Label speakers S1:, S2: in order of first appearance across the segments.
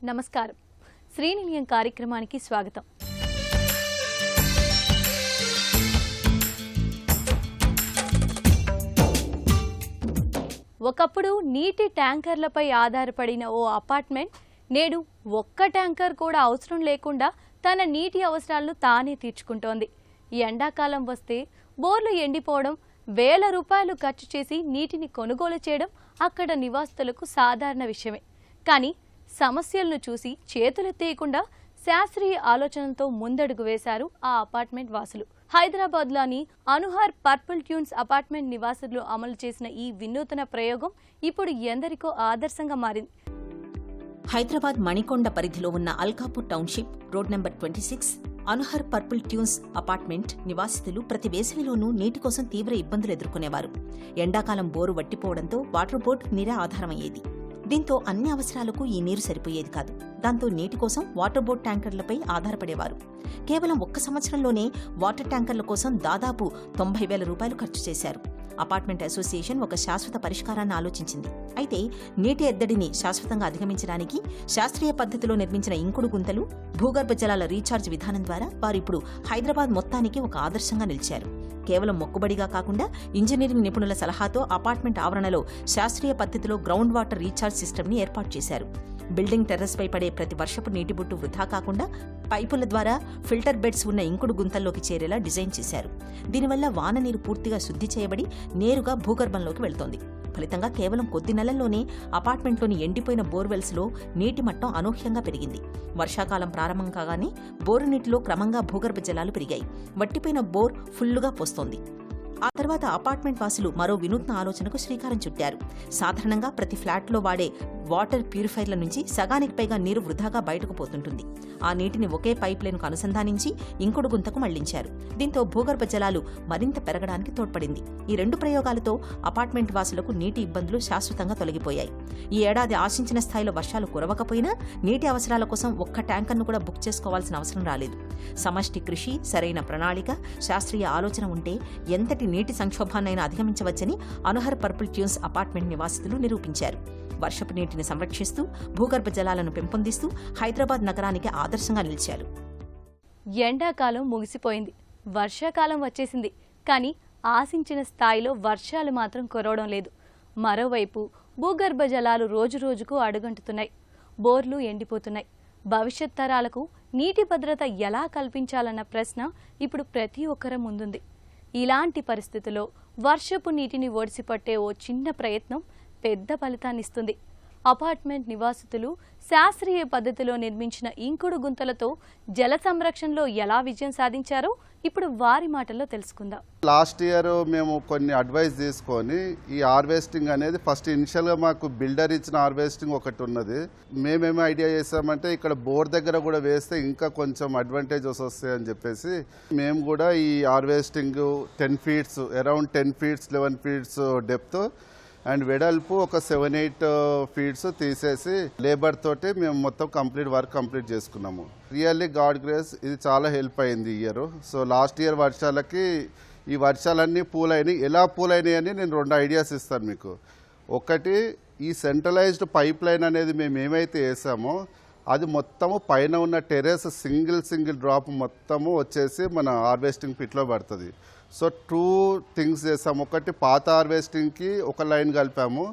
S1: నమస్కారం. శ్రీనిలయం కార్యక్రమానికి స్వాగతం. ఒకప్పుడు నీటి ట్యాంకర్లపై ఆధారపడిన ఓ అపార్ట్మెంట్ నేడు ఒక్క ట్యాంకర్ కూడా అవసరం లేకుండా తన నీటి అవసరాలను తానే తీర్చుకుంటోంది. ఎండాకాలం వస్తే బోర్లు ఎండిపోవడం, వేల రూపాయలు ఖర్చు చేసి నీటిని కొనుగోలు చేయడం అక్కడ నివాసితులకు సాధారణ విషయమే. కానీ సమస్యలను చూసి చేతులెత్తేయకుండా శాస్త్రీయ ఆలోచనలతో ముందడుగు వేశారు ఆ అపార్ట్మెంట్ వాసులు. హైదరాబాద్లోని అనుహార్ పర్పుల్ ట్యూన్స్ అపార్ట్మెంట్ నివాసులు అమలు చేసిన ఈ వినూతన ప్రయోగం ఇప్పుడు ఎందరికో ఆదర్శంగా మారింది.
S2: హైదరాబాద్ మణికొండ పరిధిలో ఉన్న అల్కాపూర్ టౌన్షిప్ రోడ్ నెంబర్ 26 అనుహర్ పర్పుల్ ట్యూన్స్ అపార్ట్మెంట్ నివాసితులు ప్రతి వేసవిలోనూ నీటి కోసం తీవ్ర ఇబ్బందులు ఎదుర్కొనేవారు. ఎండాకాలం బోరు వట్టిపోవడంతో వాటర్ బోర్డు నీరే ఆధారమయ్యేది. దీంతో అన్ని అవసరాలకు ఈ నీరు సరిపోయేది కాదు. దాంతో నీటి కోసం వాటర్ బోర్డు ట్యాంకర్లపై ఆధారపడేవారు. కేవలం ఒక్క సంవత్సరంలోనే వాటర్ ట్యాంకర్ల కోసం దాదాపు 90,000 రూపాయలు ఖర్చు చేశారు. అపార్ట్మెంట్ అసోసియేషన్ ఒక శాశ్వత పరిష్కారాన్ని ఆలోచించింది. అయితే నీటి ఎద్దడిని శాశ్వతంగా అధిగమించడానికి శాస్త్రీయ పద్ధతిలో నిర్మించిన ఇంకుడు గుంతలు, భూగర్భ జలాల రీఛార్జ్ విధానం ద్వారా వారు ఇప్పుడు హైదరాబాద్ మొత్తానికి ఒక ఆదర్శంగా నిలిచారు. కేవలం మొక్కుబడిగా కాకుండా ఇంజనీరింగ్ నిపుణుల సలహాతో అపార్ట్మెంట్ ఆవరణలో శాస్త్రీయ పద్ధతిలో గ్రౌండ్ వాటర్ రీఛార్జ్ సిస్టమ్ని ఏర్పాటు చేశారు. బిల్డింగ్ టెర్రస్పై పడే ప్రతి వర్షపు నీటి బొట్టు వృధా కాకుండా పైపుల ద్వారా ఫిల్టర్ బెడ్స్ ఉన్న ఇంకుడు గుంతల్లోకి చేరేలా డిజైన్ చేశారు. దీనివల్ల వాన నీరు పూర్తిగా శుద్ధి చేయబడి నేరుగా భూగర్భంలోకి వెళ్తోంది. ఫలితంగా కేవలం కొద్ది నెలల్లోనే అపార్ట్మెంట్లోని ఎండిపోయిన బోర్వెల్స్లో నీటి మట్టం అనూహ్యంగా పెరిగింది. వర్షాకాలం ప్రారంభం కాగానే బోరు నీటిలో క్రమంగా భూగర్భ జలాలు పెరిగాయి. వట్టిపోయిన బోర్ ఫుల్లుగా పోస్తోంది. ఆ తర్వాత అపార్ట్మెంట్ వాసులు మరో వినూత్న ఆలోచనకు శ్రీకారం చుట్టారు. సాధారణంగా ప్రతి ఫ్లాట్లో వాడే వాటర్ ప్యూరిఫైర్ల నుంచి సగానికి పైగా నీరు వృధాగా బయటకు పోతుంటుంది. ఆ నీటిని ఒకే పైప్ లైన్కు అనుసంధానించి ఇంకుడు గుంతకు మళ్లించారు. దీంతో భూగర్భ జలాలు మరింత పెరగడానికి తోడ్పడింది. ఈ రెండు ప్రయోగాలతో అపార్ట్మెంట్ వాసులకు నీటి ఇబ్బందులు శాశ్వతంగా తొలగిపోయాయి. ఈ ఏడాది ఆశించిన స్థాయిలో వర్షాలు కురవకపోయినా నీటి అవసరాల కోసం ఒక్క ట్యాంకర్ను కూడా బుక్ చేసుకోవాల్సిన అవసరం రాలేదు. సమష్టి కృషి, సరైన ప్రణాళిక, శాస్త్రీయ ఆలోచన ఉంటే ఎంతటి నీటి సంక్షోభాన్నైనా అధిగమించవచ్చని అనుహర్ పర్పుల్ ట్యూన్స్ అపార్ట్మెంట్ నివాసితులు నిరూపించారు. వర్షపు నీటిని సంరక్షిస్తూ భూగర్భ జలాలను పెంపొందిస్తూ హైదరాబాద్ నగరానికి ఆదర్శంగా నిలిచారు.
S1: ఎండాకాలం ముగిసిపోయింది, వర్షాకాలం వచ్చేసింది. కానీ ఆశించిన స్థాయిలో వర్షాలు మాత్రం కురవడం లేదు. మరోవైపు భూగర్భ జలాలు రోజురోజుకు అడుగంటుతున్నాయి. బోర్లు ఎండిపోతున్నాయి. భవిష్యత్ తరాలకు నీటి భద్రత ఎలా కల్పించాలన్న ప్రశ్న ఇప్పుడు ప్రతి ఒక్కరి ముందుంది. ఇలాంటి పరిస్థితుల్లో వర్షపు నీటిని ఒడిసిపట్టే ఓ చిన్న ప్రయత్నం పెద్ద ఫలితాన్నిస్తుంది. అపార్ట్మెంట్ నివాసితులు శాస్త్రీయ పద్ధతిలో నిర్మించిన ఇంకుడు గుంతలతో జల సంరక్షణలో ఎలా విజయం సాధించారో ఇప్పుడు వారి మాటల్లో తెలుసుకుందాం.
S3: లాస్ట్ ఇయర్ మేము కొన్ని అడ్వైస్ తీసుకొని ఈ హార్వెస్టింగ్ అనేది ఫస్ట్ ఇనిషియల్గా మాకు బిల్డర్ ఇచ్చిన హార్వెస్టింగ్ ఒకటి ఉన్నది. మేమేమో ఐడియా చేసామంటే ఇక్కడ బోర్ దగ్గర కూడా వేస్తే ఇంకా కొంచెం అడ్వాంటేజెస్ వస్తాయని చెప్పేసి మేము కూడా ఈ harvesting 10 feets around 10 feets 11 feets depth and వెడల్పు ఒక 7-8 ఫీట్స్ తీసేసి లేబర్ తోటి మేము మొత్తం వర్క్ కంప్లీట్ చేసుకున్నాము. రియల్లీ గాడ్ గ్రేస్ ఇది చాలా హెల్ప్ అయింది ఈ ఇయర్. సో లాస్ట్ ఇయర్ వర్షాలకి ఈ వర్షాలన్నీ పూలైనవి. ఎలా పూలైనాయి అని నేను 2 ఐడియాస్ ఇస్తాను మీకు. ఒకటి, ఈ సెంట్రలైజ్డ్ పైప్ లైన్ అనేది మేము ఏమైతే వేసామో అది మొత్తము పైన ఉన్న టెర్రస్ సింగిల్ డ్రాప్ మొత్తము వచ్చేసి మన హార్వెస్టింగ్ పిట్లో పడుతుంది. సో 2 థింగ్స్ చేసాము. ఒకటి, పాత హార్వెస్టింగ్కి ఒక లైన్ కలిపాము,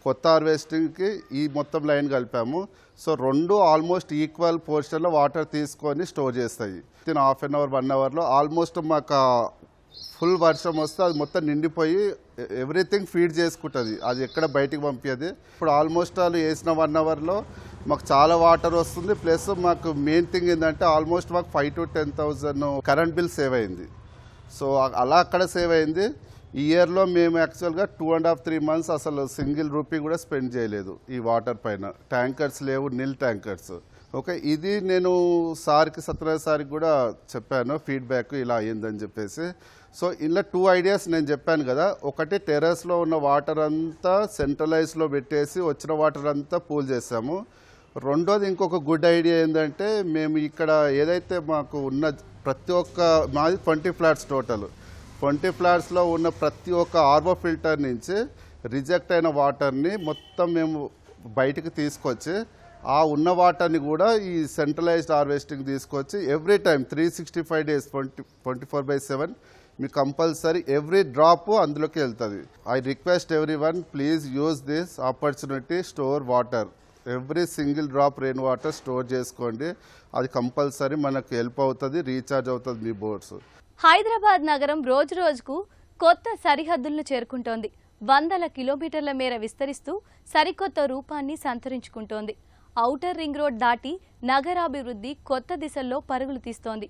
S3: కొత్త హార్వెస్టింగ్కి ఈ మొత్తం లైన్ కలిపాము. సో 2 ఆల్మోస్ట్ ఈక్వల్ పోర్షన్లో వాటర్ తీసుకొని స్టోర్ చేస్తాయి. వితిన్ హాఫ్ అన్ అవర్ 1 అవర్లో ఆల్మోస్ట్ మాకు ఫుల్ వర్షం వస్తే అది మొత్తం నిండిపోయి ఎవ్రీథింగ్ ఫీడ్ చేసుకుంటుంది. అది ఎక్కడ బయటికి పంపించేది. ఇప్పుడు ఆల్మోస్ట్ వాళ్ళు వేసిన 1 అవర్లో మాకు చాలా వాటర్ వస్తుంది. ప్లస్ మాకు మెయిన్ థింగ్ ఏంటంటే ఆల్మోస్ట్ మాకు 5,000 to 10,000 కరెంట్ బిల్ సేవ్ అయింది. సో అలా అక్కడ సేవ్ అయింది. ఈ ఇయర్లో మేము యాక్చువల్గా 2.5-3 మంత్స్ అసలు సింగిల్ రూపీ కూడా స్పెండ్ చేయలేదు ఈ వాటర్ పైన. ట్యాంకర్స్ లేవు, నిల్ ట్యాంకర్స్. ఓకే, ఇది నేను సత్యనారాయణ సార్కి కూడా చెప్పాను ఫీడ్బ్యాక్ ఇలా అయ్యిందని చెప్పేసి. సో ఇలా 2 ఐడియాస్ నేను చెప్పాను కదా. ఒకటి, టెర్రస్లో ఉన్న వాటర్ అంతా సెంట్రలైజ్లో పెట్టేసి వచ్చిన వాటర్ అంతా పూల్ చేసాము. రెండోది, ఇంకొక గుడ్ ఐడియా ఏంటంటే మేము ఇక్కడ ఏదైతే మాకు ఉన్న ప్రతి ఒక్క మాది 20 ఫ్లాట్స్ టోటల్ 20 ఫ్లాట్స్లో ఉన్న ప్రతి ఒక్క ఆర్వో ఫిల్టర్ నుంచి రిజెక్ట్ అయిన వాటర్ని మొత్తం మేము బయటికి తీసుకొచ్చి ఆ ఉన్న వాటర్ని కూడా ఈ సెంట్రలైజ్డ్ హార్వెస్టింగ్ తీసుకొచ్చి ఎవ్రీ టైం 365 days 24/7 మీకు కంపల్సరీ ఎవ్రీ డ్రాప్ అందులోకి వెళ్తుంది. I request every one please use this opportunity, store water, every single drop rain water store చేసుకోండి. అది కంపల్సరీ మనకు హెల్ప్ అవుతుంది, రీఛార్జ్ అవుతుంది మీ బోర్డ్స్.
S1: హైదరాబాద్ నగరం రోజు రోజుకు కొత్త సరిహద్దులను చేరుకుంటోంది. వందల కిలోమీటర్ల మేర విస్తరిస్తూ సరికొత్త రూపాన్ని సంతరించుకుంటోంది. ఔటర్ రింగ్ రోడ్ దాటి నగరాభివృద్ధి కొత్త దిశల్లో పరుగులు తీస్తోంది.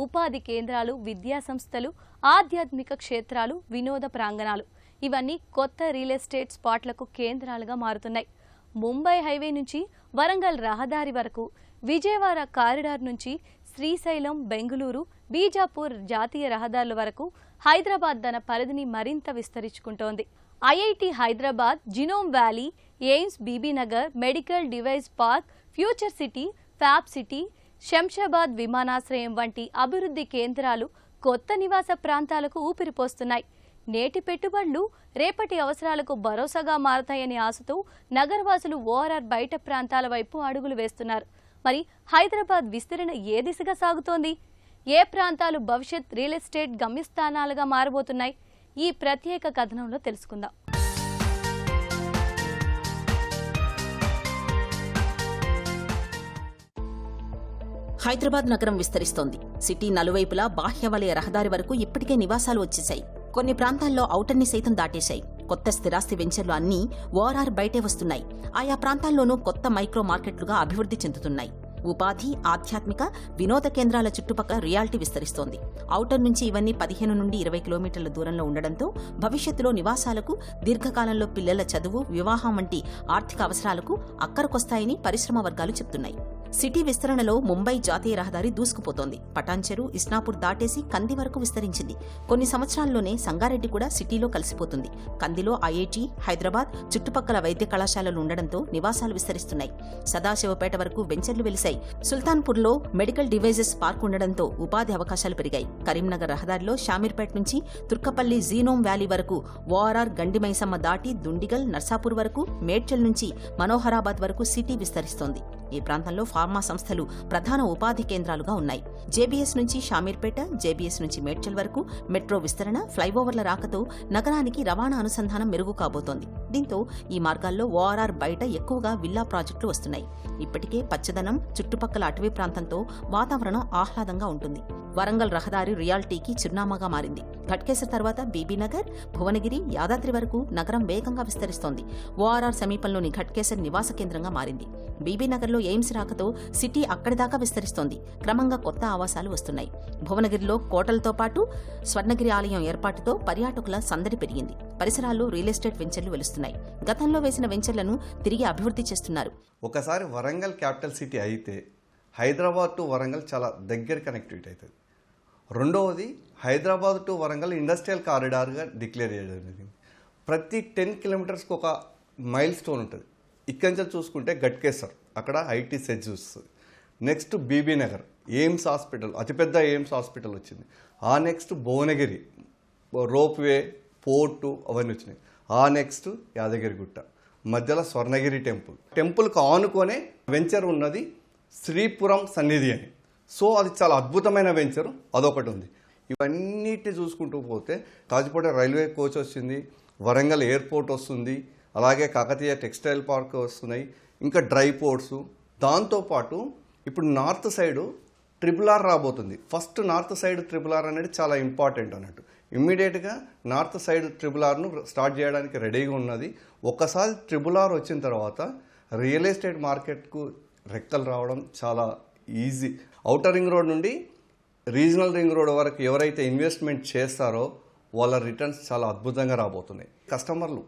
S1: ఉపాధి కేంద్రాలు, విద్యా సంస్థలు, ఆధ్యాత్మిక క్షేత్రాలు, వినోద ప్రాంగణాలు ఇవన్నీ కొత్త రియల్ ఎస్టేట్ స్పాట్లకు కేంద్రాలుగా మారుతున్నాయి. ముంబై హైవే నుంచి వరంగల్ రహదారి వరకు, విజయవాడ కారిడార్ నుంచి శ్రీశైలం, బెంగుళూరు, బీజాపూర్ జాతీయ రహదారుల వరకు హైదరాబాద్ తన పరిధిని మరింత విస్తరించుకుంటోంది. IIT Hyderabad, genome valley, AIIMS Bibinagar, medical device park, future city, fab city, Shamshabad విమానాశ్రయం వంటి అభివృద్ధి కేంద్రాలు కొత్త నివాస ప్రాంతాలకు ఊపిరిపోస్తున్నాయి. నేటి పెట్టుబడులు రేపటి అవసరాలకు భరోసాగా మారతాయనే ఆశతో నగరవాసులు ఓఆర్ఆర్ బయట ప్రాంతాల వైపు అడుగులు వేస్తున్నారు. మరి హైదరాబాద్ విస్తరణ ఏ దిశగా సాగుతోంది? ఏ ప్రాంతాలు భవిష్యత్ రియల్ ఎస్టేట్ గమ్యస్థానాలుగా మారబోతున్నాయి? ఈ ప్రత్యేక కథనంలో తెలుసుకుందాం.
S2: హైదరాబాద్ నగరం విస్తరిస్తోంది. సిటీ నలువైపులా బాహ్య వలయ రహదారి వరకు ఇప్పటికే నివాసాలు వచ్చేశాయి. కొన్ని ప్రాంతాల్లో ఔటర్ని సైతం దాటేశాయి. కొత్త స్థిరాస్తి వెంచర్లు అన్నీ ఓఆర్ఆర్ బయటే వస్తున్నాయి. ఆయా ప్రాంతాల్లోనూ కొత్త మైక్రో మార్కెట్లుగా అభివృద్ధి చెందుతున్నాయి. ఉపాధి, ఆధ్యాత్మిక, వినోద కేంద్రాల చుట్టుపక్కల రియాలిటీ విస్తరిస్తోంది. ఔటర్ నుంచి ఇవన్నీ 15 నుండి 20 కిలోమీటర్ల దూరంలో ఉండడంతో భవిష్యత్తులో నివాసాలకు, దీర్ఘకాలంలో పిల్లల చదువు, వివాహం వంటి ఆర్థిక అవసరాలకు అక్కరకొస్తాయని పరిశ్రమ వర్గాలు చెప్తున్నాయి. సిటీ విస్తరణలో ముంబై జాతీయ రహదారి దూసుకుపోతోంది. పటాన్చెరు, ఇస్నాపూర్ దాటేసి కంది వరకు విస్తరించింది. కొన్ని సంవత్సరాల్లోనే సంగారెడ్డి కూడా సిటీలో కలిసిపోతుంది. కందిలో ఐఐటి, హైదరాబాద్ చుట్టుపక్కల వైద్య కళాశాలలు ఉండడంతో నివాసాలు విస్తరిస్తున్నాయి. సదాశివపేట వరకు వెంచర్లు వెలిశాయి. సుల్తాన్పూర్లో మెడికల్ డివైజెస్ పార్క్ ఉండడంతో ఉపాధి అవకాశాలు పెరిగాయి. కరీంనగర్ రహదారిలో షామీర్పేట నుంచి తుర్కపల్లి, జీనోమ్ వ్యాలీ వరకు, ఓఆర్ఆర్ గండిమైసమ్మ దాటి దుండిగల్, నర్సాపూర్ వరకు, మేడ్చల్ నుంచి మనోహరాబాద్ వరకు సిటీ విస్తరిస్తోంది. ఈ ప్రాంతంలో ఫార్మా సంస్థలు ప్రధాన ఉపాధి కేంద్రాలుగా ఉన్నాయి. జేబీఎస్ నుంచి షామీర్పేట, జేబీఎస్ నుంచి మేడ్చల్ వరకు మెట్రో విస్తరణ, ఫ్లైఓవర్ల రాకతో నగరానికి రవాణా అనుసంధానం మెరుగు కాబోతోంది. దీంతో ఈ మార్గాల్లో ఓఆర్ఆర్ బయట ఎక్కువగా విల్లా ప్రాజెక్టులు వస్తున్నాయి. ఇప్పటికే పచ్చదనం, చుట్టుపక్కల అటవీ ప్రాంతంతో వాతావరణం ఆహ్లాదంగా ఉంటుంది. వరంగల్ రహదారి రియాలిటీకి చిరునామాగా మారింది. ఘట్కేసర్ తర్వాత బీబీనగర్, భువనగిరి, యాదాద్రి వరకు నగరం వేగంగా విస్తరిస్తోంది. ఓఆర్ఆర్ సమీపంలోని ఘట్కేసర్ నివాస కేంద్రంగా మారింది. బీబీనగర్లో ఎయిమ్స్ రాకతో సిటీ అక్కడిదాకా విస్తరిస్తోంది. క్రమంగా కొత్త ఆవాసాలు వస్తున్నాయి. భువనగిరిలో కోటలతో పాటు స్వర్ణగిరి ఆలయం ఏర్పాటుతో పర్యాటకుల సందడి పెరిగింది. పరిసరాల్లో రియల్ ఎస్టేట్ వెంచర్లు వెలుస్తున్నాయి. గతంలో వేసిన వెంచర్లను తిరిగి అభివృద్ధి చేస్తున్నారు.
S4: ఒకసారి వరంగల్ క్యాపిటల్ సిటీ అయితే హైదరాబాద్ టు వరంగల్ చాలా దగ్గర కనెక్టివిటీ అవుతుంది. రెండవది, హైదరాబాద్ టు వరంగల్ ఇండస్ట్రియల్ కారిడార్గా డిక్లేర్ చేయడం జరిగింది. ప్రతి 10 కిలోమీటర్స్కి ఒక మైల్ స్టోన్ ఉంటుంది. ఇక్కడి నుంచి చూసుకుంటే ఘట్కేసర్, అక్కడ ఐటీ సెజ్ వస్తుంది. నెక్స్ట్ బీబీనగర్, ఎయిమ్స్ హాస్పిటల్, అతిపెద్ద ఎయిమ్స్ హాస్పిటల్ వచ్చింది. ఆ నెక్స్ట్ భువనగిరి, రోప్వే, పోర్టు అవన్నీ వచ్చినాయి. ఆ నెక్స్ట్ యాదగిరిగుట్ట, మధ్యలో స్వర్ణగిరి టెంపుల్కి ఆనుకొనే వెంచర్ ఉన్నది శ్రీపురం సన్నిధి అని. సో అది చాలా అద్భుతమైన వెంచరు, అదొకటి ఉంది. ఇవన్నిటిని చూసుకుంటూ పోతే కాజిపేట రైల్వే కోచ్ వచ్చింది, వరంగల్ ఎయిర్పోర్ట్ వస్తుంది, అలాగే కాకతీయ టెక్స్టైల్ పార్క్ వస్తున్నాయి, ఇంకా డ్రై పోర్ట్స్. దాంతోపాటు ఇప్పుడు నార్త్ సైడు RRR రాబోతుంది. ఫస్ట్ నార్త్ సైడ్ RRR అనేది చాలా ఇంపార్టెంట్ అన్నట్టు. ఇమ్మీడియట్గా నార్త్ సైడ్ RRRను స్టార్ట్ చేయడానికి రెడీగా ఉన్నది. ఒకసారి RRR వచ్చిన తర్వాత రియల్ ఎస్టేట్ మార్కెట్కు రెక్కలు రావడం చాలా ఈజీ. ఔటర్ రింగ్ రోడ్ నుండి రీజనల్ రింగ్ రోడ్ వరకు ఎవరైతే ఇన్వెస్ట్మెంట్ చేస్తారో వాళ్ళ రిటర్న్స్ చాలా అద్భుతంగా రాబోతున్నాయి. కస్టమర్లు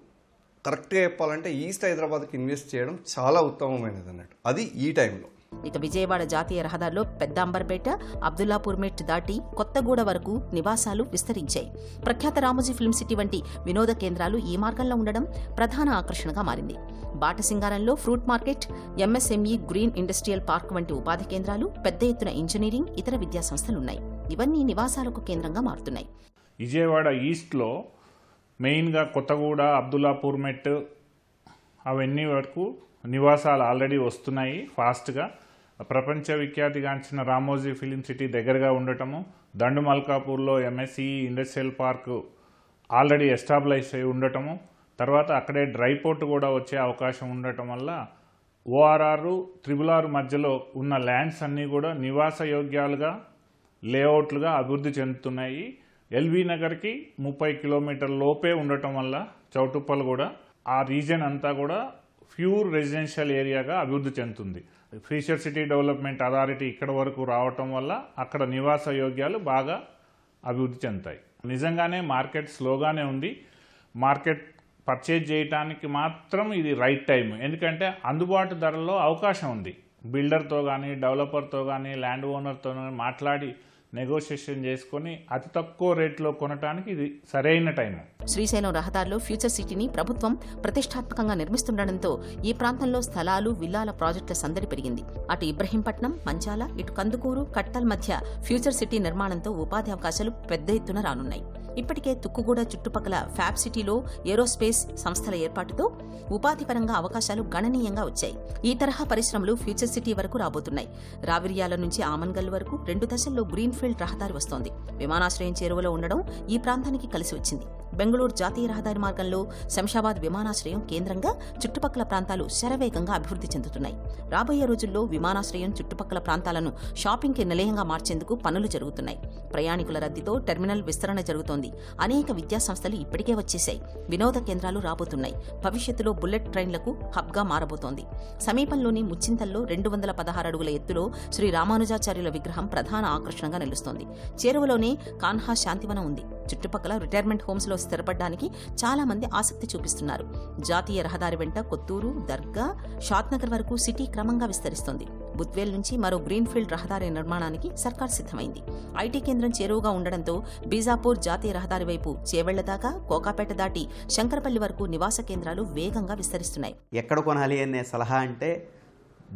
S4: కరెక్ట్గా చెప్పాలంటే ఈస్ట్ హైదరాబాద్కి ఇన్వెస్ట్ చేయడం చాలా ఉత్తమమైనది అన్నట్టు, అది ఈ టైంలో.
S2: ఇక విజయవాడ జాతీయ రహదారిలో పెద్ద అంబర్పేట, అబ్దుల్లాపూర్ మెట్ దాటి కొత్తగూడ వరకు నివాసాలు విస్తరించాయి. ప్రఖ్యాత రామోజీ ఫిల్మ్ సిటీ వంటి వినోద కేంద్రాలు ఈ మార్గంలో ఉండడం ప్రధాన ఆకర్షణగా మారింది. బాటసింగారంలో fruit market, MSME green industrial park వంటి ఉపాధి కేంద్రాలు, పెద్ద ఎత్తున ఇంజనీరింగ్, ఇతర విద్యా సంస్థలున్నాయి. ఇవన్నీ నివాసాలకు కేంద్రంగా మారుతున్నాయి.
S5: విజయవాడ ఈస్ట్లో మెయిన్గా కొత్తగూడ, అబ్దుల్లాపూర్ మెట్ అవన్నీ వరకు నివాసాలు ఆల్రెడీ వస్తున్నాయి ఫాస్ట్గా. ప్రపంచ విఖ్యాతిగాంచిన రామోజీ ఫిలిం సిటీ దగ్గరగా ఉండటము, దండు మల్కాపూర్లో MSE industrial park already establish అయి ఉండటము, తర్వాత అక్కడే డ్రై పోర్ట్ కూడా వచ్చే అవకాశం ఉండటం వల్ల ORR, RRR మధ్యలో ఉన్న ల్యాండ్స్ అన్నీ కూడా నివాస యోగ్యాలుగా లేఅవుట్లుగా అభివృద్ధి చెందుతున్నాయి. ఎల్బీ నగర్కి 30 కిలోమీటర్ల లోపే ఉండటం వల్ల చౌటుప్పల్ కూడా ఆ రీజన్ అంతా కూడా ప్యూర్ రెసిడెన్షియల్ ఏరియాగా అభివృద్ధి చెందుతుంది. ఫ్యూచర్ సిటీ డెవలప్మెంట్ అథారిటీ ఇక్కడ వరకు రావటం వల్ల అక్కడ నివాస యోగ్యాలు బాగా అభివృద్ధి చెందుతాయి. నిజంగానే మార్కెట్ స్లోగానే ఉంది. మార్కెట్ పర్చేజ్ చేయడానికి మాత్రం ఇది రైట్ టైం. ఎందుకంటే అందుబాటు ధరల్లో అవకాశం ఉంది. బిల్డర్తో కానీ, డెవలపర్తో కానీ, ల్యాండ్ ఓనర్తో మాట్లాడి నెగోషియేషన్ చేసుకొని అతి తక్కువ రేట్లో కొనడానికి ఇది సరైన టైం.
S2: శ్రీశైలం రహదారిలో ఫ్యూచర్ సిటీని ప్రభుత్వం ప్రతిష్టాత్మకంగా నిర్మిస్తుండటంతో ఈ ప్రాంతంలో స్థలాలు, విల్లాల ప్రాజెక్టుల సందడి పెరిగింది. అటు ఇబ్రహీంపట్నం, మంచాల, ఇటు కందుకూరు, కట్టల్ మధ్య ఫ్యూచర్ సిటీ నిర్మాణంతో ఉపాధి అవకాశాలు పెద్ద ఎత్తున రానున్నాయి. ఇప్పటికే తుక్కుగూడ చుట్టుపక్కల ఫ్యాబ్ సిటీలో ఏరోస్పేస్ సంస్థల ఏర్పాటుతో ఉపాధి పరంగా అవకాశాలు గణనీయంగా వచ్చాయి. ఈ తరహా పరిశ్రమలు ఫ్యూచర్ సిటీ వరకు రాబోతున్నాయి. రావిర్యాల నుంచి ఆమన్గల్ వరకు 2 దశల్లో గ్రీన్ఫీల్డ్ రహదారి వస్తోంది. విమానాశ్రయం చేరువలో ఉండడం ఈ ప్రాంతానికి కలిసి వచ్చింది. బెంగళూరు జాతీయ రహదారి మార్గంలో శంషాబాద్ విమానాశ్రయం కేంద్రంగా చుట్టుపక్కల ప్రాంతాలు శరవేగంగా అభివృద్ధి చెందుతున్నాయి. రాబోయే రోజుల్లో విమానాశ్రయం చుట్టుపక్కల ప్రాంతాలను షాపింగ్కి నిలయంగా మార్చేందుకు పనులు జరుగుతున్నాయి. ప్రయాణికుల రద్దీతో టెర్మినల్ విస్తరణ జరుగుతోంది. అనేక విద్యా సంస్థలు ఇప్పటికే వచ్చేశాయి. వినోద కేంద్రాలు రాబోతున్నాయి. భవిష్యత్తులో బుల్లెట్ ట్రైన్లకు హబ్గా మారబోతోంది. సమీపంలోని ముచ్చింతల్లో 216 అడుగుల ఎత్తులో శ్రీ రామానుజాచార్యుల విగ్రహం ప్రధాన ఆకర్షణగా నిలుస్తోంది. చేరువలోనే కాన్హా శాంతివనం ఉంది. చుట్టుపక్కల రిటైర్మెంట్ హోమ్స్ లో స్థిరపడడానికి చాలా మంది ఆసక్తి చూపిస్తున్నారు. జాతీయ రహదారి వెంట కొత్తూరు, దర్గా, షాద్నగర్ వరకు సిటీ క్రమంగా విస్తరిస్తోంది. బుద్వేల్ నుంచి మరో గ్రీన్ఫీల్డ్ రహదారి నిర్మాణానికి సర్కార్ సిద్ధమైంది. ఐటీ కేంద్రం చేరువగా ఉండడంతో బీజాపూర్ జాతీయ రహదారి వైపు చేవెళ్ల దాకా, కోకాపేట దాటి శంకరపల్లి వరకు నివాస కేంద్రాలు వేగంగా విస్తరిస్తున్నాయి.
S6: ఎక్కడ కొనాలి అనే సలహా అంటే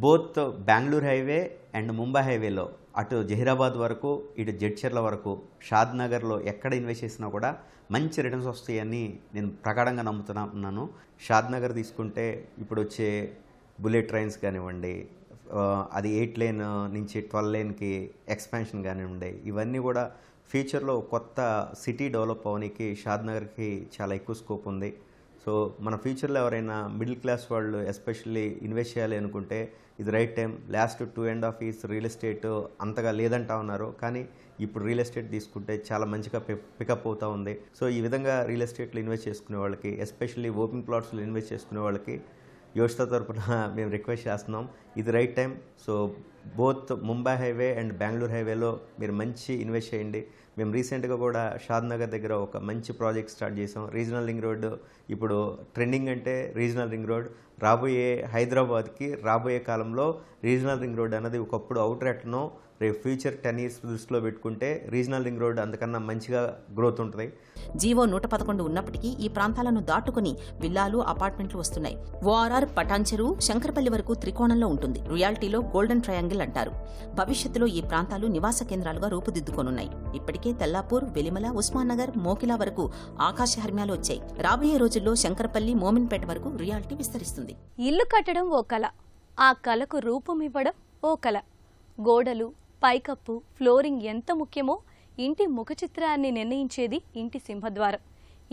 S6: both Bengaluru highway and Mumbai హైవేలో అటు జహీరాబాద్ వరకు, ఇటు జడ్చర్ల వరకు, షాద్నగర్లో ఎక్కడ ఇన్వెస్ట్ చేసినా కూడా మంచి రిటర్న్స్ వస్తాయని నేను ప్రగాఢంగా నమ్ముతున్నాను. షాద్నగర్ తీసుకుంటే ఇప్పుడు వచ్చే బుల్లెట్ ట్రైన్స్ కానివ్వండి, అది 8 లేన్ నుంచి 12 లేన్కి ఎక్స్పాన్షన్ కానివ్వండి, ఇవన్నీ కూడా ఫ్యూచర్లో కొత్త సిటీ డెవలప్ అవ్వడానికి షాద్నగర్కి చాలా ఎక్కువ స్కోప్ ఉంది. సో మన ఫ్యూచర్లో ఎవరైనా మిడిల్ క్లాస్ వాళ్ళు ఎస్పెషల్లీ ఇన్వెస్ట్ చేయాలి అనుకుంటే ఇది right time. Last 2.5 years real estate అంతగా లేదంటా ఉన్నారు, కానీ ఇప్పుడు రియల్ ఎస్టేట్ తీసుకుంటే చాలా మంచిగా పికప్ అవుతూ ఉంది. సో ఈ విధంగా రియల్ ఎస్టేట్లో ఇన్వెస్ట్ చేసుకునే వాళ్ళకి, ఎస్పెషల్లీ ఓపెన్ ప్లాట్స్లో ఇన్వెస్ట్ చేసుకునే వాళ్ళకి యోచిత తరపున మేము రిక్వెస్ట్ చేస్తున్నాం, ఇది right time. So both Mumbai highway and Bengaluru హైవేలో మీరు మంచి ఇన్వెస్ట్ చేయండి. మేము రీసెంట్గా కూడా షాద్నగర్ దగ్గర ఒక మంచి ప్రాజెక్ట్ స్టార్ట్ చేసాం. రీజనల్ రింగ్ రోడ్ ఇప్పుడు ట్రెండింగ్ అంటే రీజనల్ రింగ్ రోడ్. రాబోయే హైదరాబాద్కి రాబోయే కాలంలో రీజనల్ రింగ్ రోడ్ అన్నది ఒకప్పుడు అవుటర్ ఎట్నో, రేపు ఫ్యూచర్ 10 years దృష్టిలో పెట్టుకుంటే రీజనల్ రింగ్ రోడ్ అంతకన్నా మంచిగా గ్రోత్ ఉంటుంది.
S2: జీవో 111 ఉన్నప్పటికీ ఈ ప్రాంతాలను దాటుకుని విల్లాలు, అపార్ట్మెంట్లు వస్తున్నాయి. ORR పటాన్చెరు, శంకరపల్లి వరకు త్రికోణంలో ఉంటుంది. రియాలిటీలో గోల్డెన్ ట్రయాంగిల్ అంటారు. భవిష్యత్తులో ఈ ప్రాంతాలు నివాస కేంద్రాలుగా రూపుదిద్దుకోనున్నాయి. ఇప్పటికే తెల్లాపూర్, వెలిమల, ఉస్మాన్ నగర్, మోకిలా వరకు ఆకాశ హర్మ్యాలు వచ్చాయి. రాబోయే రోజుల్లో శంకరపల్లి, మోమిన్పేట వరకు రియాలిటీ విస్తరిస్తుంది.
S1: ఇల్లు కట్టడం ఓ కళ, ఆ కళకు రూపం ఇవ్వడం ఓ కళ. గోడలు, పైకప్పు, ఫ్లోరింగ్ ఎంత ముఖ్యమో ఇంటి ముఖ చిత్రాన్ని నిర్ణయించేది ఇంటి సింహద్వారం.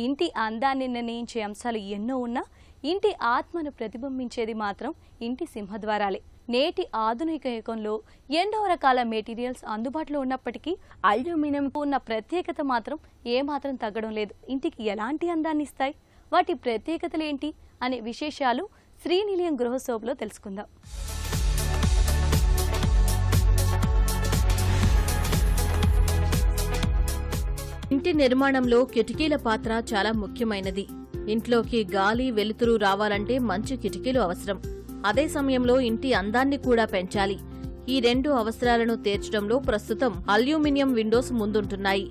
S1: ఇంటి అందాన్ని నిర్ణయించే అంశాలు ఎన్నో ఉన్నా ఇంటి ఆత్మను ప్రతిబింబించేది మాత్రం ఇంటి సింహద్వారాలే. నేటి ఆధునిక యుగంలో ఎన్నో రకాల మెటీరియల్స్ అందుబాటులో ఉన్నప్పటికీ అల్యూమినియంకు ఉన్న ప్రత్యేకత మాత్రం ఏమాత్రం తగ్గడం లేదు. ఇంటికి ఎలాంటి అందాన్ని ఇస్తాయి, వాటి ప్రత్యేకతలేంటి అనే విశేషాలు శ్రీనిలయం గృహశోభలో తెలుసుకుందాం. ఇంటి నిర్మాణంలో కిటికీల పాత్ర చాలా ముఖ్యమైనది. ఇంట్లోకి గాలి, వెలుతురు రావాలంటే మంచి కిటికీలు అవసరం. అదే సమయంలో ఇంటి అందాన్ని కూడా పెంచాలి. ఈ 2 అవసరాలను తీర్చడంలో ప్రస్తుతం అల్యూమినియం విండోస్ ముందుంటున్నాయి.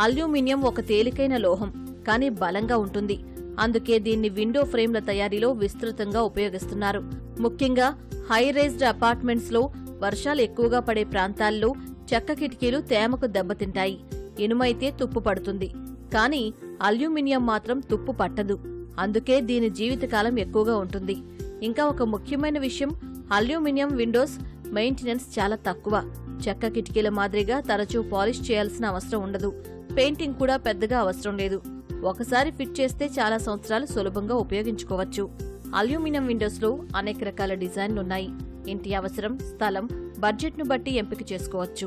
S1: అల్యూమినియం ఒక తేలికైన లోహం, కానీ బలంగా ఉంటుంది. అందుకే దీన్ని విండో ఫ్రేమ్ల తయారీలో విస్తృతంగా ఉపయోగిస్తున్నారు. ముఖ్యంగా హై రైజ్డ్ అపార్ట్మెంట్స్ లో, వర్షాలు ఎక్కువగా పడే ప్రాంతాల్లో చెక్క కిటికీలు తేమకు దెబ్బతింటాయి. ఇనుమైతే తుప్పు పడుతుంది, కానీ అల్యూమినియం మాత్రం తుప్పు పట్టదు. అందుకే దీని జీవితకాలం ఎక్కువగా ఉంటుంది.
S7: ఇంకా ఒక ముఖ్యమైన విషయం, అల్యూమినియం విండోస్ మెయింటెనెన్స్ చాలా తక్కువ. చెక్క కిటికీల మాదిరిగా తరచూ పాలిష్ చేయాల్సిన అవసరం ఉండదు. పెయింటింగ్ కూడా పెద్దగా అవసరం లేదు. ఒకసారి ఫిట్ చేస్తే చాలా సంవత్సరాలు సులభంగా ఉపయోగించుకోవచ్చు. అల్యూమినియం విండోస్లో అనేక రకాల డిజైన్లున్నాయి. ఇంటి అవసరం, స్థలం, బడ్జెట్ను బట్టి ఎంపిక చేసుకోవచ్చు.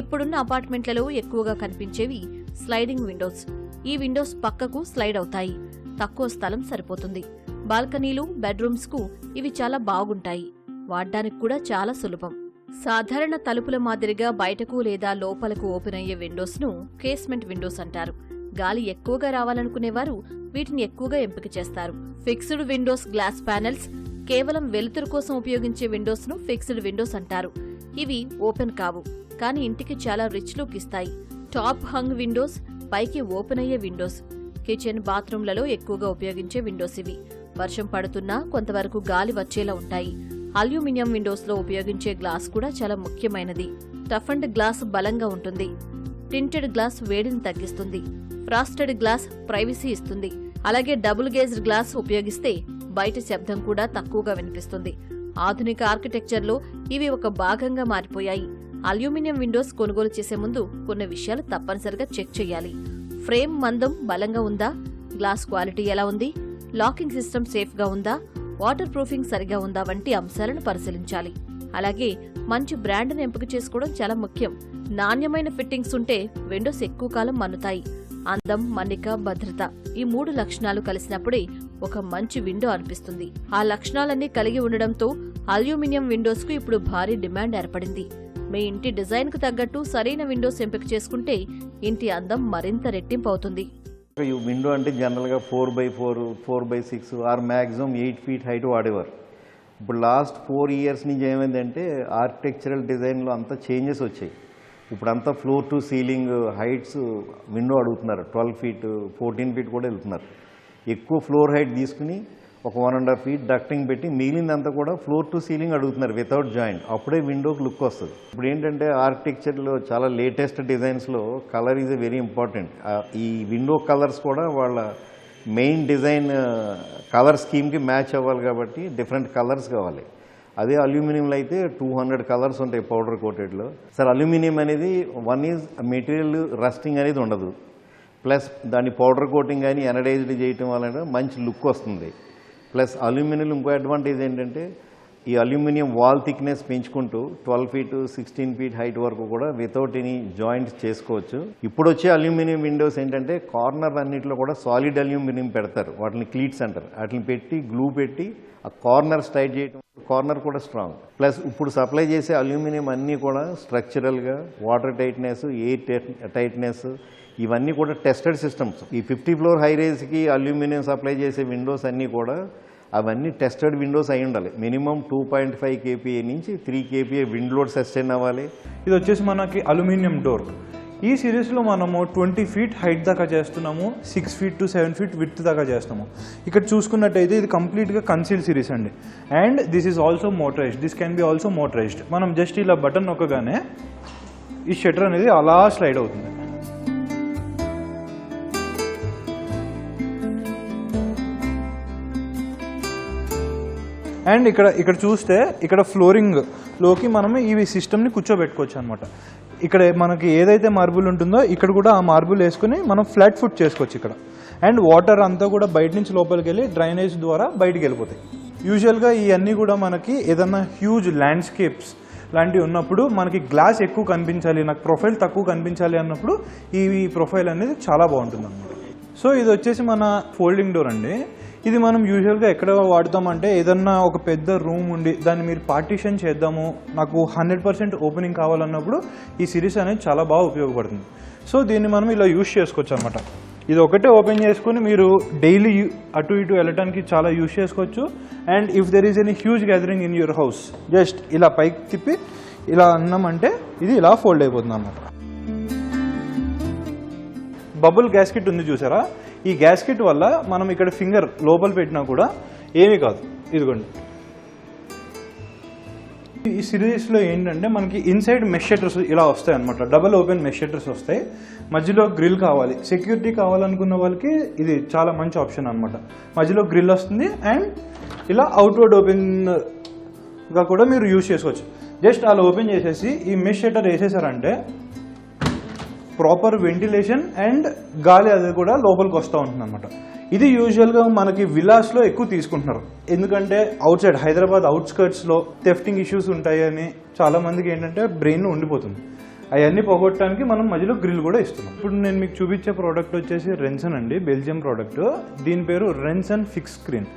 S7: ఇప్పుడున్న అపార్ట్మెంట్లలో ఎక్కువగా కనిపించేవి స్లైడింగ్ విండోస్. ఈ విండోస్ పక్కకు స్లైడ్ అవుతాయి. తక్కువ స్థలం సరిపోతుంది. బాల్కనీలు, బెడ్రూమ్స్కు ఇవి చాలా బాగుంటాయి. వాడ్డానికి కూడా చాలా సులభం. సాధారణ తలుపుల మాదిరిగా బయటకు లేదా లోపలకు ఓపెన్ అయ్యే విండోస్ను కేస్మెంట్ విండోస్ అంటారు. గాలి ఎక్కువగా రావాలనుకునేవారు వీటిని ఎక్కువగా ఎంపిక చేస్తారు. ఫిక్స్డ్ విండోస్ గ్లాస్ ప్యానెల్స్, కేవలం వెలుతురు కోసం ఉపయోగించే విండోస్ ను ఫిక్స్డ్ విండోస్ అంటారు. ఇవి ఓపెన్ కావు, కానీ ఇంటికి చాలా రిచ్ లుక్ ఇస్తాయి. టాప్ హంగ్ విండోస్, పైకి ఓపెన్ అయ్యే విండోస్. కిచెన్, బాత్రూంలలో ఎక్కువగా ఉపయోగించే విండోస్ ఇవి. వర్షం పడుతున్నా కొంతవరకు గాలి వచ్చేలా ఉంటాయి. అల్యూమినియం విండోస్ లో ఉపయోగించే గ్లాస్ కూడా చాలా ముఖ్యమైనది. టఫన్డ్ గ్లాస్ బలంగా ఉంటుంది. టింటెడ్ గ్లాస్ వేడిని తగ్గిస్తుంది. ఫ్రాస్టెడ్ గ్లాస్ ప్రైవసీ ఇస్తుంది. అలాగే డబుల్ గేజ్డ్ గ్లాస్ ఉపయోగిస్తే బయట శబ్దం కూడా తక్కువగా వినిపిస్తుంది. ఆధునిక ఆర్కిటెక్చర్లో ఇవి ఒక భాగంగా మారిపోయాయి. అల్యూమినియం విండోస్ కొనుగోలు చేసే ముందు కొన్ని విషయాలు తప్పనిసరిగా చెక్ చేయాలి. ఫ్రేమ్ మందం బలంగా ఉందా? గ్లాస్ క్వాలిటీ ఎలా ఉంది? లాకింగ్ సిస్టమ్ సేఫ్గా ఉందా? వాటర్ ప్రూఫింగ్ సరిగా ఉందా? వంటి అంశాలను పరిశీలించాలి. అలాగే మంచి బ్రాండ్ను ఎంపిక చేసుకోవడం చాలా ముఖ్యం. నాణ్యమైన ఫిట్టింగ్స్ ఉంటే విండోస్ ఎక్కువ కాలం మన్నుతాయి. అందం, మన్నిక, భద్రత ఈ 3 లక్షణాలు కలిసినప్పుడే ఒక మంచి విండో అనిపిస్తుంది. ఆ లక్షణాలన్నీ కలిగి ఉండడంతో అల్యూమినియం విండోస్ కు ఇప్పుడు భారీ డిమాండ్ ఏర్పడింది. మీ ఇంటి డిజైన్ కు తగ్గట్టు సరైన విండోస్ ఎంపిక చేసుకుంటే ఇంటి అందం మరింత రెట్టింపు అవుతుంది.
S8: ఈ విండో అంటే జనరల్గా 4x4, 4x6 are maximum 8 feet height వాడేవారు. ఇప్పుడు లాస్ట్ 4 years నుంచి ఏమైందంటే ఆర్కిటెక్చరల్ డిజైన్లో అంతా చేంజెస్ వచ్చాయి. ఇప్పుడు అంతా floor to ceiling heights window అడుగుతున్నారు. 12 feet, 14 feet కూడా వెళ్తున్నారు. ఎక్కువ ఫ్లోర్ హైట్ తీసుకుని ఒక 1.5 feet డక్టింగ్ పెట్టి మిగిలిందంతా కూడా ఫ్లోర్ టు సీలింగ్ అడుగుతున్నారు వితౌట్ జాయింట్. అప్పుడే విండోకి లుక్ వస్తుంది. ఇప్పుడు ఏంటంటే ఆర్కిటెక్చర్లో చాలా లేటెస్ట్ డిజైన్స్లో కలర్ ఈజ్ వెరీ ఇంపార్టెంట్. ఈ విండో కలర్స్ కూడా వాళ్ళ మెయిన్ డిజైన్ కలర్ స్కీమ్కి మ్యాచ్ అవ్వాలి కాబట్టి డిఫరెంట్ కలర్స్ కావాలి. అదే అల్యూమినియంలో అయితే 200 కలర్స్ ఉంటాయి పౌడర్ కోటెడ్లో. సార్ అల్యూమినియం అనేది వన్ ఈజ్ మెటీరియల్ రస్టింగ్ అనేది ఉండదు. ప్లస్ దాన్ని పౌడర్ కోటింగ్ కానీ ఎనడైజ్డ్ చేయటం వలన మంచి లుక్ వస్తుంది. ప్లస్ అల్యూమినియం ఇంకో అడ్వాంటేజ్ ఏంటంటే ఈ అల్యూమినియం వాల్ థిక్నెస్ పెంచుకుంటూ 12 feet, 16 feet హైట్ వరకు కూడా వితౌట్ ఎనీ జాయింట్స్ చేసుకోవచ్చు. ఇప్పుడు వచ్చే అల్యూమినియం విండోస్ ఏంటంటే కార్నర్ అన్నింటిలో కూడా సాలిడ్ అల్యూమినియం పెడతారు. వాటిని క్లీట్స్ అంటారు. వాటిని పెట్టి గ్లూ పెట్టి ఆ కార్నర్ టైట్ చేయడం, కార్నర్ కూడా స్ట్రాంగ్. ప్లస్ ఇప్పుడు సప్లై చేసే అల్యూమినియం అన్నీ కూడా స్ట్రక్చరల్గా వాటర్ టైట్నెస్, ఎయిర్ టైట్నెస్ ఇవన్నీ కూడా టెస్టెడ్ సిస్టమ్స్. ఈ 50 floor హై రైజ్కి అల్యూమినియం సప్లై చేసే విండోస్ అన్నీ కూడా అవన్నీ టెస్టెడ్ విండోస్ అయి ఉండాలి. మినిమం 2.5 kPa నుంచి 3 kPa విండ్ లోడ్ సస్టైన్ అవ్వాలి.
S9: ఇది వచ్చేసి మనకి అల్యూమినియం డోర్. ఈ సిరీస్లో మనము 20 feet హైట్ దాకా చేస్తున్నాము, 6 feet to 7 feet విడ్త్ దాకా చేస్తాము. ఇక్కడ చూసుకున్నట్టయితే ఇది కంప్లీట్గా కన్సీల్ సిరీస్ అండి. And this is also motorised. This can be also motorised. మనం జస్ట్ ఇలా బటన్ నొక్కగానే ఈ షట్టర్ అనేది అలా స్లైడ్ అవుతుంది. అండ్ ఇక్కడ చూస్తే ఇక్కడ ఫ్లోరింగ్లోకి మనం ఈ సిస్టమ్ని కూర్చోబెట్టుకోవచ్చు అనమాట. ఇక్కడ మనకి ఏదైతే మార్బుల్ ఉంటుందో ఇక్కడ కూడా ఆ మార్బుల్ వేసుకుని మనం ఫ్లాట్ ఫుట్ చేసుకోవచ్చు ఇక్కడ. అండ్ వాటర్ అంతా కూడా బయట నుంచి లోపలికి వెళ్ళి డ్రైనేజ్ ద్వారా బయటికి వెళ్ళిపోతాయి. యూజువల్గా ఇవన్నీ కూడా మనకి ఏదన్నా హ్యూజ్ ల్యాండ్స్కేప్స్ లాంటివి ఉన్నప్పుడు మనకి గ్లాస్ ఎక్కువ కనిపించాలి, నాకు ప్రొఫైల్ తక్కువ కనిపించాలి అన్నప్పుడు ఈ ప్రొఫైల్ అనేది చాలా బాగుంటుంది అనమాట. సో ఇది వచ్చేసి మన ఫోల్డింగ్ డోర్ అండి. ఇది మనం యూజువల్గా ఎక్కడ వాడతామంటే ఏదన్నా ఒక పెద్ద రూమ్ ఉండి దాన్ని మీరు పార్టీషన్ చేద్దాము, నాకు 100% ఓపెనింగ్ కావాలన్నప్పుడు ఈ సిరీస్ అనేది చాలా బాగా ఉపయోగపడుతుంది. సో దీన్ని మనం ఇలా యూజ్ చేసుకోవచ్చు అనమాట. ఇది ఒకటే ఓపెన్ చేసుకుని మీరు డైలీ అటు ఇటు వెళ్ళడానికి చాలా యూజ్ చేసుకోవచ్చు. And if there is any huge gathering in your house, just ఇలా పైకి తిప్పి ఇలా అన్నామంటే ఇది ఇలా ఫోల్డ్ అయిపోతుంది అనమాట. బబుల్ గ్యాస్కెట్ ఉంది చూసారా? ఈ గ్యాస్కెట్ వల్ల మనం ఇక్కడ ఫింగర్ లోపల పెట్టినా కూడా ఏమీ కాదు. ఇదిగోండి ఈ సిరీస్లో ఏంటంటే మనకి ఇన్సైడ్ మెష్ షట్టర్స్ ఇలా వస్తాయి అనమాట, డబుల్ ఓపెన్ మెష్ షట్టర్స్ వస్తాయి. మధ్యలో గ్రిల్ కావాలి, సెక్యూరిటీ కావాలనుకున్న వాళ్ళకి ఇది చాలా మంచి ఆప్షన్ అనమాట. మధ్యలో గ్రిల్ వస్తుంది అండ్ ఇలా అవుట్వర్డ్ ఓపెన్గా కూడా మీరు యూజ్ చేసుకోవచ్చు. జస్ట్ అలా ఓపెన్ చేసేసి ఈ మెష్ షట్టర్ వేసేసారంటే ప్రాపర్ వెంటిలేషన్ అండ్ గాలి అది కూడా లోపలికి వస్తూ ఉంటుంది అనమాట. ఇది యూజువల్గా మనకి విలాస్లో ఎక్కువ తీసుకుంటున్నారు, ఎందుకంటే అవుట్ సైడ్ హైదరాబాద్ అవుట్స్కర్ట్స్లో థెఫ్టింగ్ ఇష్యూస్ ఉంటాయని చాలామందికి ఏంటంటే బ్రెయిన్లో ఉండిపోతుంది. అవన్నీ పోగొట్టడానికి మనం మధ్యలో గ్రిల్ కూడా ఇస్తున్నాం. ఇప్పుడు నేను మీకు చూపించే ప్రోడక్ట్ వచ్చేసి రెన్సన్ అండి, బెల్జియం ప్రోడక్ట్. దీని పేరు రెన్సన్ ఫిక్స్ స్క్రీన్.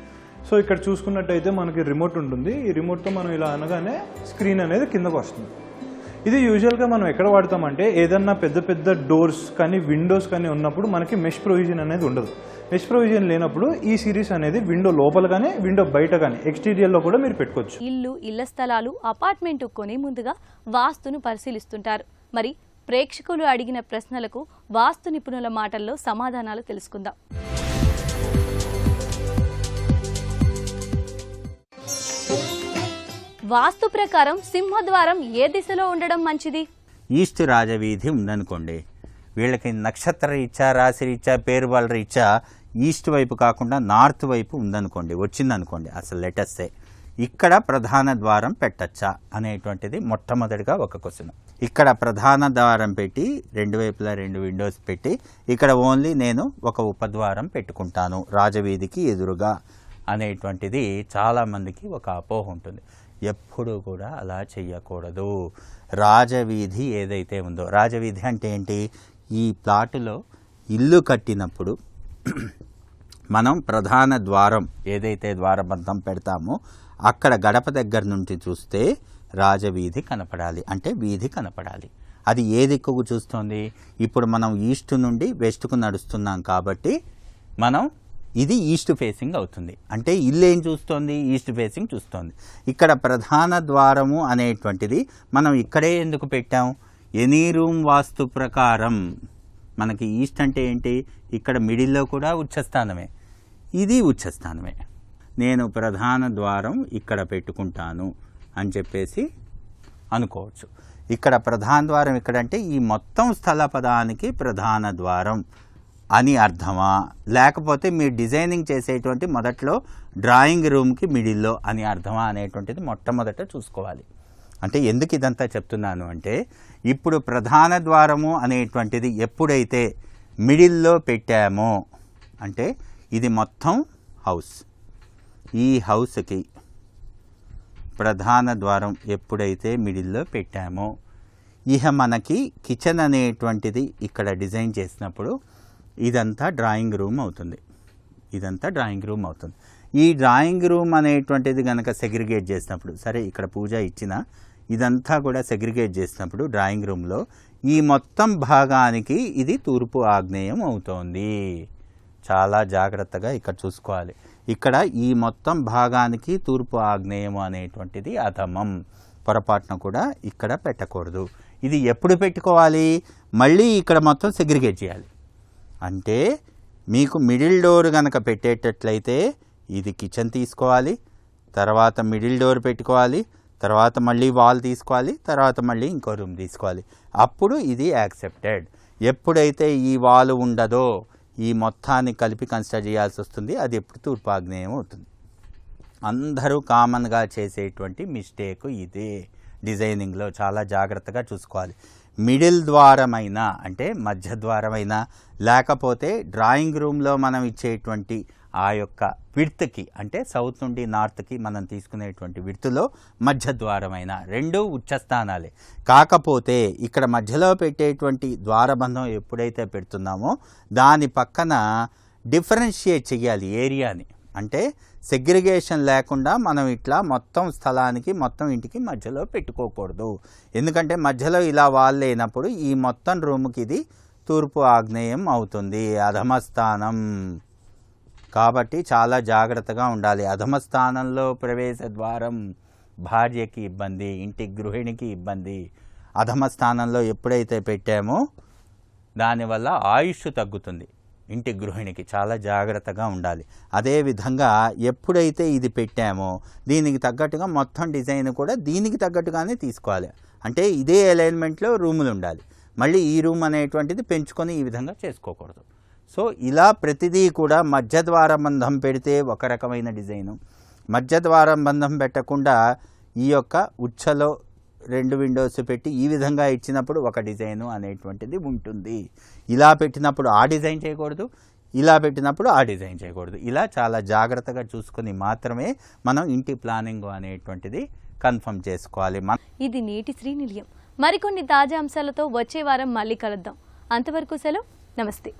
S9: సో ఇక్కడ చూసుకున్నట్టయితే మనకి రిమోట్ ఉంటుంది. ఈ రిమోట్తో మనం ఇలా అనగానే స్క్రీన్ అనేది కిందకు వస్తుంది. ఇది యూజువల్గా మనం ఎక్కడ వాడతామంటే ఏదన్నా పెద్ద పెద్ద డోర్స్ కానీ విండోస్ కానీ ఉన్నప్పుడు మనకి మెష్ ప్రొవిజన్ అనేది ఉండదు. మెష్ ప్రొవిజన్ లేనప్పుడు ఈ సిరీస్ అనేది విండో లోపల కానీ విండో బయట కానీ ఎక్స్టీరియర్లో కూడా మీరు పెట్టుకోవచ్చు.
S1: ఇల్లు, ఇళ్ల స్థలాలు, అపార్ట్మెంట్ కొని ముందుగా వాస్తును పరిశీలిస్తుంటారు. మరి ప్రేక్షకులు అడిగిన ప్రశ్నలకు వాస్తు నిపుణుల మాటల్లో సమాధానాలు తెలుసుకుందాం. వాస్తు ప్రకారం సింహద్వారం ఏ దిశలో ఉండడం మంచిది?
S10: ఈస్ట్ రాజవీధి ఉందనుకోండి, వీళ్ళకి నక్షత్ర రీత్యా, రాశి రీత్యా, పేరు వాళ్ళ రీత్యా ఈస్ట్ వైపు కాకుండా నార్త్ వైపు ఉందనుకోండి, వచ్చిందనుకోండి, అసలు లెటెస్టే ఇక్కడ ప్రధాన ద్వారం పెట్టచ్చా అనేటువంటిది మొట్టమొదటిగా ఒక క్వశ్చన్. ఇక్కడ ప్రధాన ద్వారం పెట్టి 2 వైపులా 2 విండోస్ పెట్టి ఇక్కడ ఓన్లీ నేను ఒక ఉపద్వారం పెట్టుకుంటాను రాజవీధికి ఎదురుగా అనేటువంటిది చాలామందికి ఒక అపోహ ఉంటుంది. ఎప్పుడూ కూడా అలా చెయ్యకూడదు. రాజవీధి ఏదైతే ఉందో, రాజవీధి అంటే ఏంటి, ఈ ప్లాటులో ఇల్లు కట్టినప్పుడు మనం ప్రధాన ద్వారం ఏదైతే ద్వారబంధం పెడతామో అక్కడ గడప దగ్గర నుంచి చూస్తే రాజవీధి కనపడాలి, అంటే వీధి కనపడాలి. అది ఏ దిక్కుకు చూస్తుంది? ఇప్పుడు మనం ఈస్ట్ నుండి వెస్ట్కు నడుస్తున్నాం కాబట్టి మనం ఇది ఈస్ట్ ఫేసింగ్ అవుతుంది, అంటే ఇల్లు ఏం చూస్తోంది? ఈస్ట్ ఫేసింగ్ చూస్తోంది. ఇక్కడ ప్రధాన ద్వారము అనేటువంటిది మనం ఇక్కడే ఎందుకు పెట్టాం? ఎనీ రూమ్ వాస్తు ప్రకారం మనకి ఈస్ట్ అంటే ఏంటి, ఇక్కడ మిడిల్లో కూడా ఉచ్చస్థానమే, ఇది ఉచ్చస్థానమే. నేను ప్రధాన ద్వారం ఇక్కడ పెట్టుకుంటాను అని చెప్పేసి అనుకోవచ్చు. ఇక్కడ ప్రధాన ద్వారం ఇక్కడంటే ఈ మొత్తం స్థల పదానికి ప్రధాన ద్వారం అని అర్థమా, లేకపోతే మీరు డిజైనింగ్ చేసేటువంటి మొదట్లో డ్రాయింగ్ రూమ్కి మిడిల్లో అని అర్థమా అనేటువంటిది మొట్టమొదట చూసుకోవాలి. అంటే ఎందుకు ఇదంతా చెప్తున్నాను అంటే, ఇప్పుడు ప్రధాన ద్వారము అనేటువంటిది ఎప్పుడైతే మిడిల్లో పెట్టామో అంటే ఇది మొత్తం హౌస్, ఈ హౌస్కి ప్రధాన ద్వారం ఎప్పుడైతే మిడిల్లో పెట్టామో ఇహ మనకి కిచెన్ అనేటువంటిది ఇక్కడ డిజైన్ చేసినప్పుడు ఇదంతా డ్రాయింగ్ రూమ్ అవుతుంది, ఇదంతా డ్రాయింగ్ రూమ్ అవుతుంది. ఈ డ్రాయింగ్ రూమ్ అనేటువంటిది కనుక సెగ్రిగేట్ చేసినప్పుడు, సరే ఇక్కడ పూజ ఇచ్చిన ఇదంతా కూడా సెగ్రిగేట్ చేసినప్పుడు డ్రాయింగ్ రూమ్లో ఈ మొత్తం భాగానికి ఇది తూర్పు ఆగ్నేయం అవుతోంది. చాలా జాగ్రత్తగా ఇక్కడ చూసుకోవాలి. ఇక్కడ ఈ మొత్తం భాగానికి తూర్పు ఆగ్నేయం అనేటువంటిది అధమం, పొరపాటున కూడా ఇక్కడ పెట్టకూడదు. ఇది ఎప్పుడు పెట్టుకోవాలి? మళ్ళీ ఇక్కడ మొత్తం సెగ్రిగేట్ చేయాలి. అంటే మీకు మిడిల్ డోర్ కనుక పెట్టేటట్లయితే ఇది కిచెన్ తీసుకోవాలి, తర్వాత మిడిల్ డోర్ పెట్టుకోవాలి, తర్వాత మళ్ళీ వాల్ తీసుకోవాలి, తర్వాత మళ్ళీ ఇంకో రూమ్ తీసుకోవాలి. అప్పుడు ఇది యాక్సెప్టెడ్. ఎప్పుడైతే ఈ వాల్ ఉండదో ఈ మొత్తాన్ని కలిపి కన్సిడర్ చేయాల్సి వస్తుంది. అది ఎప్పుడు తూర్పు ఆగ్నేయం అవుతుంది. అందరూ కామన్గా చేసేటువంటి మిస్టేక్ ఇదే. డిజైనింగ్లో చాలా జాగ్రత్తగా చూసుకోవాలి. మిడిల్ ద్వారమైనా అంటే మధ్య ద్వారమైనా, లేకపోతే డ్రాయింగ్ రూమ్లో మనం ఇచ్చేటువంటి ఆ యొక్క విడ్త్కి అంటే సౌత్ నుండి నార్త్కి మనం తీసుకునేటువంటి విడ్త్లో మధ్య ద్వారమైన రెండూ ఉచ్చస్థానాలే. కాకపోతే ఇక్కడ మధ్యలో పెట్టేటువంటి ద్వారబంధం ఎప్పుడైతే పెడుతున్నామో దాని పక్కన డిఫరెన్షియేట్ చేయాలి ఏరియాని. అంటే సెగ్రిగేషన్ లేకుండా మనం ఇట్లా మొత్తం స్థలానికి మొత్తం ఇంటికి మధ్యలో పెట్టుకోకూడదు. ఎందుకంటే మధ్యలో ఇలా వాల్ లేనప్పుడు ఈ మొత్తం రూమ్కి ఇది తూర్పు ఆగ్నేయం అవుతుంది, అధమస్థానం. కాబట్టి చాలా జాగ్రత్తగా ఉండాలి. అధమస్థానంలో ప్రవేశ ద్వారం భార్యకి ఇబ్బంది, ఇంటి గృహిణికి ఇబ్బంది. అధమస్థానంలో ఎప్పుడైతే పెట్టామో దానివల్ల ఆయుష్ తగ్గుతుంది. ఇంటి గృహిణికి చాలా జాగ్రత్తగా ఉండాలి. అదేవిధంగా ఎప్పుడైతే ఇది పెట్టామో దీనికి తగ్గట్టుగా మొత్తం డిజైన్ కూడా దీనికి తగ్గట్టుగానే తీసుకోవాలి. అంటే ఇదే అలైన్మెంట్లో రూములు ఉండాలి. మళ్ళీ ఈ రూమ్ అనేటువంటిది పెంచుకొని ఈ విధంగా చేసుకోకూడదు. సో ఇలా ప్రతిదీ కూడా మధ్యద్వారం బంధం పెడితే ఒక రకమైన డిజైను, మధ్యద్వారం బంధం పెట్టకుండా ఈ యొక్క ఉచ్చలో 2 విండోస్ పెట్టి ఈ విధంగా ఇచ్చినప్పుడు ఒక డిజైను అనేటువంటిది ఉంటుంది. ఇలా పెట్టినప్పుడు ఆ డిజైన్ చేయకూడదు, ఇలా పెట్టినప్పుడు ఆ డిజైన్ చేయకూడదు. ఇలా చాలా జాగ్రత్తగా చూసుకుని మాత్రమే మనం ఇంటి ప్లానింగ్ అనేటువంటిది కన్ఫర్మ్ చేసుకోవాలి.
S1: ఇది నేటి శ్రీనిలయం. మరికొన్ని తాజా అంశాలతో వచ్చే వారం మళ్ళీ కలుద్దాం. అంతవరకు సెలవు. నమస్తే.